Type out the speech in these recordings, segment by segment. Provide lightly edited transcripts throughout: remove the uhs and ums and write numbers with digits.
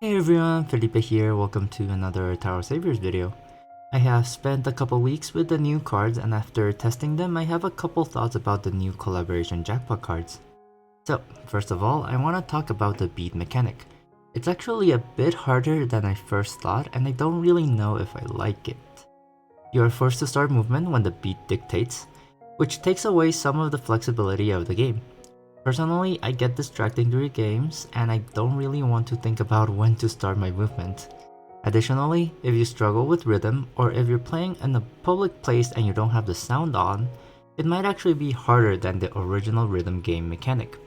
Hey everyone, Felipe here, welcome to another Tower Saviors video. I have spent a couple weeks with the new cards and after testing them I have a couple thoughts about the new collaboration jackpot cards. So, first of all, I want to talk about the beat mechanic. It's actually a bit harder than I first thought and I don't really know if I like it. You are forced to start movement when the beat dictates, which takes away some of the flexibility of the game. Personally, I get distracted during games and I don't really want to think about when to start my movement. Additionally, if you struggle with rhythm or if you're playing in a public place and you don't have the sound on, it might actually be harder than the original rhythm game mechanic.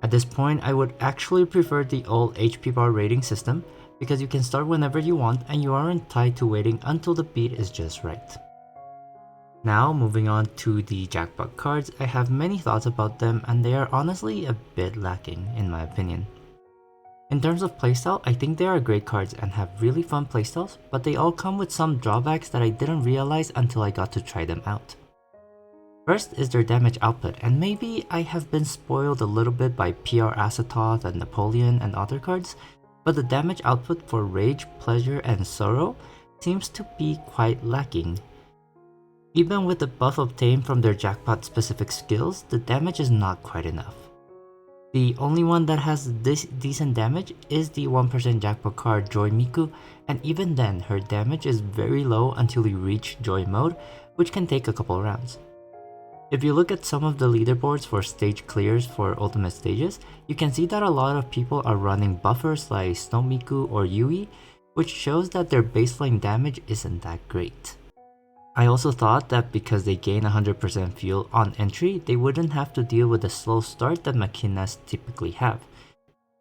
At this point, I would actually prefer the old HP bar rating system because you can start whenever you want and you aren't tied to waiting until the beat is just right. Now, moving on to the jackpot cards, I have many thoughts about them and they are honestly a bit lacking in my opinion. In terms of playstyle, I think they are great cards and have really fun playstyles, but they all come with some drawbacks that I didn't realize until I got to try them out. First is their damage output, and maybe I have been spoiled a little bit by PR Acetoth and Napoleon and other cards, but the damage output for Rage, Pleasure, and Sorrow seems to be quite lacking. Even with the buff obtained from their jackpot specific skills, the damage is not quite enough. The only one that has this decent damage is the 1% jackpot card Joy Miku, and even then her damage is very low until you reach Joy mode, which can take a couple rounds. If you look at some of the leaderboards for stage clears for ultimate stages, you can see that a lot of people are running buffers like Snow Miku or Yui, which shows that their baseline damage isn't that great. I also thought that because they gain 100% fuel on entry, they wouldn't have to deal with the slow start that Machinas typically have.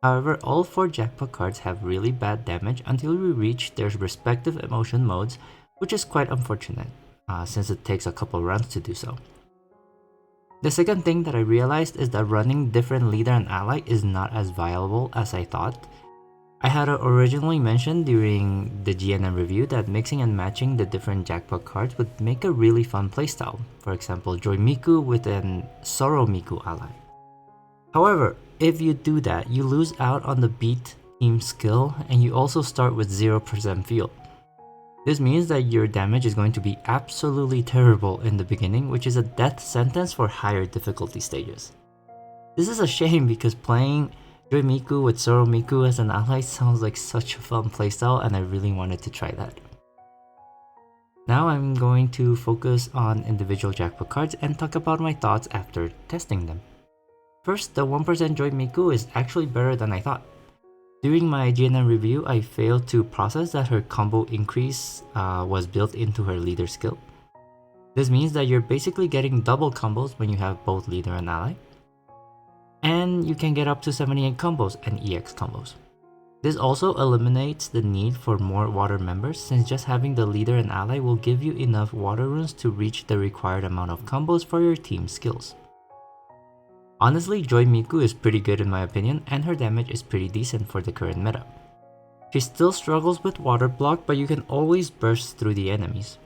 However, all 4 jackpot cards have really bad damage until we reach their respective emotion modes, which is quite unfortunate, since it takes a couple rounds to do so. The second thing that I realized is that running different leader and ally is not as viable as I thought. I had originally mentioned during the GNM review that mixing and matching the different jackpot cards would make a really fun playstyle, for example Joy Miku with an Sorrow Miku ally. However, if you do that, you lose out on the beat team skill and you also start with 0% fuel. This means that your damage is going to be absolutely terrible in the beginning, which is a death sentence for higher difficulty stages. This is a shame because playing Joy Miku with Sorrow Miku as an ally sounds like such a fun playstyle and I really wanted to try that. Now I'm going to focus on individual jackpot cards and talk about my thoughts after testing them. First, the 1% Joy Miku is actually better than I thought. During my GNM review, I failed to process that her combo increase was built into her leader skill. This means that you're basically getting double combos when you have both leader and ally. And you can get up to 78 combos and EX combos. This also eliminates the need for more water members since just having the leader and ally will give you enough water runes to reach the required amount of combos for your team skills. Honestly, Joy Miku is pretty good in my opinion and her damage is pretty decent for the current meta. She still struggles with water block, but you can always burst through the enemies.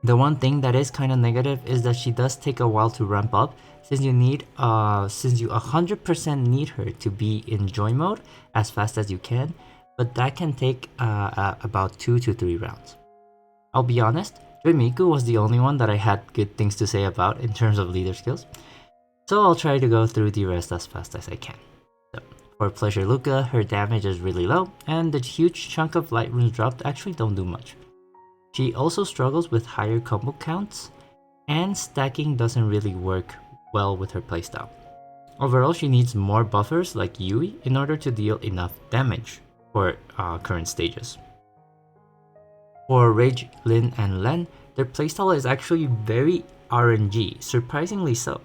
The one thing that is kinda negative is that she does take a while to ramp up since you 100% need her to be in Joy mode as fast as you can, but that can take about 2 to 3 rounds. I'll be honest, Joy Miku was the only one that I had good things to say about in terms of leader skills, so I'll try to go through the rest as fast as I can. So, for Pleasure Luca, her damage is really low, and the huge chunk of light runes dropped actually don't do much. She also struggles with higher combo counts, and stacking doesn't really work well with her playstyle. Overall, she needs more buffers like Yui in order to deal enough damage for current stages. For Rage, Lin, and Len, their playstyle is actually very RNG, surprisingly so.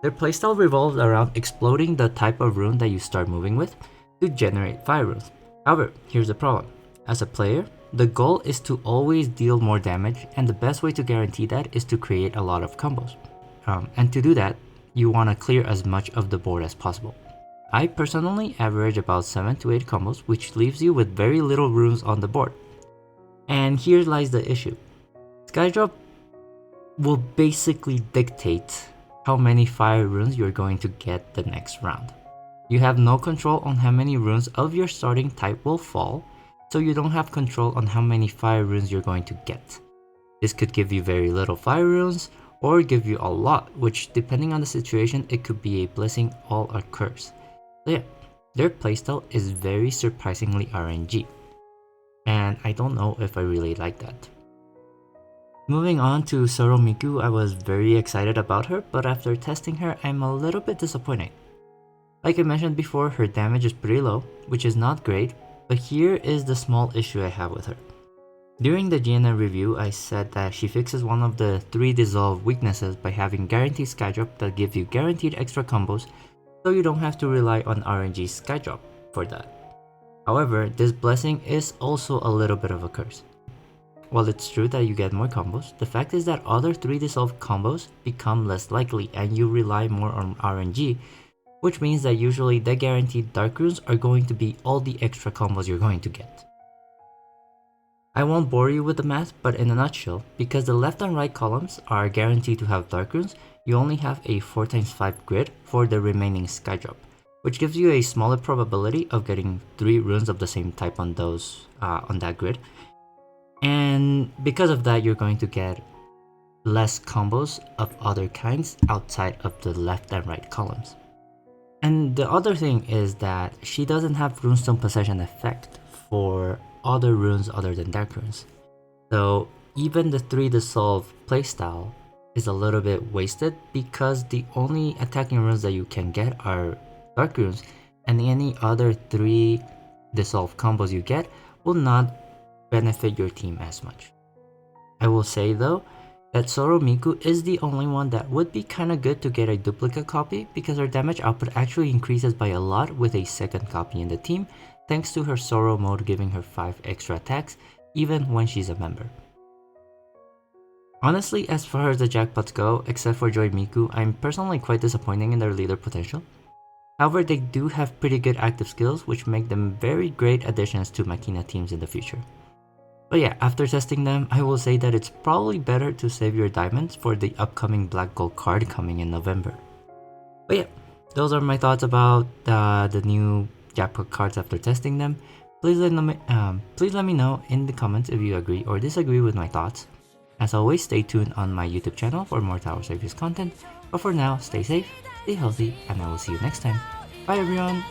Their playstyle revolves around exploding the type of rune that you start moving with to generate fire runes. However, here's the problem. As a player, the goal is to always deal more damage, and the best way to guarantee that is to create a lot of combos. And to do that, you want to clear as much of the board as possible. I personally average about 7 to 8 combos, which leaves you with very little runes on the board. And here lies the issue. Skydrop will basically dictate how many fire runes you're going to get the next round. You have no control on how many runes of your starting type will fall, so you don't have control on how many fire runes you're going to get. This could give you very little fire runes, or give you a lot, which depending on the situation, it could be a blessing or a curse. So yeah, their playstyle is very surprisingly RNG, and I don't know if I really like that. Moving on to Miku, I was very excited about her, but after testing her, I'm a little bit disappointed. Like I mentioned before, her damage is pretty low, which is not great, but here is the small issue I have with her. During the GNM review, I said that she fixes one of the 3 dissolve weaknesses by having guaranteed skydrop that give you guaranteed extra combos, so you don't have to rely on RNG skydrop for that. However, this blessing is also a little bit of a curse. While it's true that you get more combos, the fact is that other 3 dissolve combos become less likely and you rely more on RNG, which means that usually the guaranteed dark runes are going to be all the extra combos you're going to get. I won't bore you with the math, but in a nutshell, because the left and right columns are guaranteed to have dark runes, you only have a 4x5 grid for the remaining skydrop, which gives you a smaller probability of getting 3 runes of the same type on that grid. And because of that, you're going to get less combos of other kinds outside of the left and right columns. And the other thing is that she doesn't have runestone possession effect for other runes other than dark runes. So even the 3 dissolve playstyle is a little bit wasted because the only attacking runes that you can get are dark runes, and any other 3 dissolve combos you get will not benefit your team as much. I will say though that Miku is the only one that would be kinda good to get a duplicate copy because her damage output actually increases by a lot with a second copy in the team, thanks to her Sorrow mode giving her 5 extra attacks even when she's a member. Honestly, as far as the jackpots go, except for Joy Miku, I'm personally quite disappointed in their leader potential. However, they do have pretty good active skills which make them very great additions to Makina teams in the future. But yeah, after testing them, I will say that it's probably better to save your diamonds for the upcoming Black Gold card coming in November. But yeah, those are my thoughts about the new jackpot cards after testing them. Please let me know in the comments if you agree or disagree with my thoughts. As always, stay tuned on my YouTube channel for more Tower Saviors content. But for now, stay safe, stay healthy, and I will see you next time. Bye everyone!